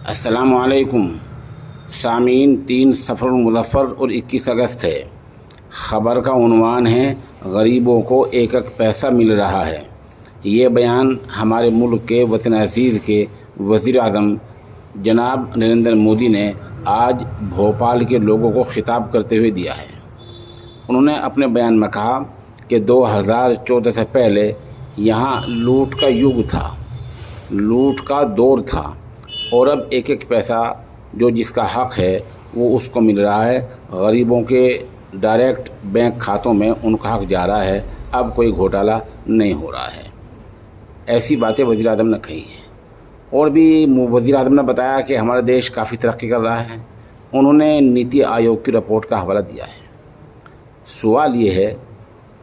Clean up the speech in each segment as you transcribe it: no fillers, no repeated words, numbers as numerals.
अस्सलामु अलैकुम सामीन। 3 सफ़र मुज़फ़्फ़र और 21 अगस्त है। ख़बर का उन्वान है गरीबों को एक एक पैसा मिल रहा है। ये बयान हमारे मुल्क के वतन अज़ीज़ के वज़ीर आज़म जनाब नरेंद्र मोदी ने आज भोपाल के लोगों को ख़िताब करते हुए दिया है। उन्होंने अपने बयान में कहा कि 2014 से पहले यहाँ लूट का युग था, लूट का दौर था, और अब एक एक पैसा जो जिसका हक़ है वो उसको मिल रहा है। गरीबों के डायरेक्ट बैंक खातों में उनका हक़ जा रहा है। अब कोई घोटाला नहीं हो रहा है। ऐसी बातें वज़ीर आज़म ने कही हैं। और भी वज़ीर आज़म ने बताया कि हमारा देश काफ़ी तरक्की कर रहा है। उन्होंने नीति आयोग की रिपोर्ट का हवाला दिया है। सवाल ये है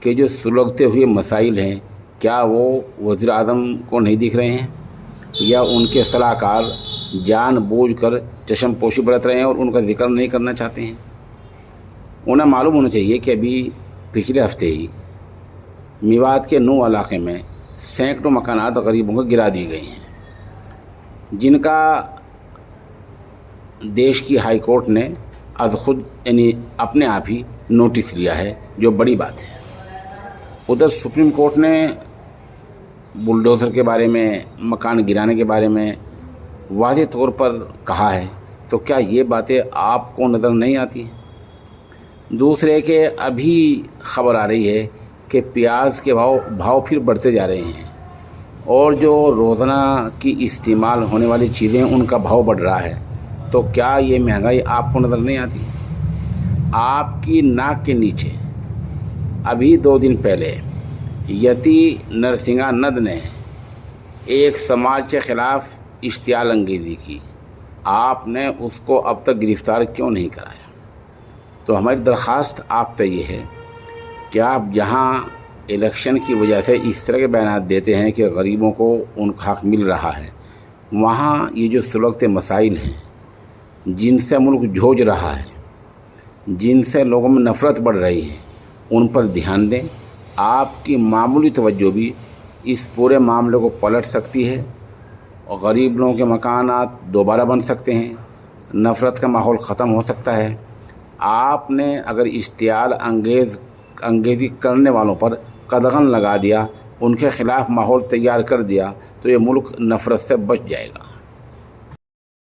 कि जो सुलगते हुए मसाइल हैं, क्या वो वज़ीर आज़म को नहीं दिख रहे हैं, या उनके सलाहकार जानबूझकर चश्मपोशी बरत रहे हैं और उनका जिक्र नहीं करना चाहते हैं। उन्हें मालूम होना चाहिए कि अभी पिछले हफ्ते ही मेवात के नू इलाके में सैकड़ों मकानात गरीबों को गिरा दिए गए हैं, जिनका देश की हाई कोर्ट ने आज खुद यानी अपने आप ही नोटिस लिया है, जो बड़ी बात है। उधर सुप्रीम कोर्ट ने बुलडोज़र के बारे में, मकान गिराने के बारे में वाज़ेह तौर पर कहा है। तो क्या ये बातें आपको नज़र नहीं आती? दूसरे के अभी ख़बर आ रही है कि प्याज के भाव फिर बढ़ते जा रहे हैं, और जो रोज़ाना की इस्तेमाल होने वाली चीज़ें उनका भाव बढ़ रहा है। तो क्या ये महंगाई आपको नज़र नहीं आती? आपकी नाक के नीचे अभी 2 दिन पहले यति नरसिंहानंद ने एक समाज के ख़िलाफ़ इश्तियाल अंगेज़ी की। आपने उसको अब तक गिरफ़्तार क्यों नहीं कराया? तो हमारी दरख्वास्त आप पे ये है कि आप जहाँ इलेक्शन की वजह से इस तरह के बयान देते हैं कि गरीबों को उनका हक़ मिल रहा है, वहाँ ये जो सुलगते मसाइल हैं, जिनसे मुल्क जूझ रहा है, जिनसे लोगों में नफ़रत बढ़ रही है, उन पर ध्यान दें। आपकी मामूली तवज्जो भी इस पूरे मामले को पलट सकती है, और गरीब लोगों के मकानात दोबारा बन सकते हैं, नफ़रत का माहौल ख़त्म हो सकता है। आपने अगर इश्तियाल अंगेज़ी करने वालों पर कदगन लगा दिया, उनके ख़िलाफ़ माहौल तैयार कर दिया, तो ये मुल्क नफ़रत से बच जाएगा।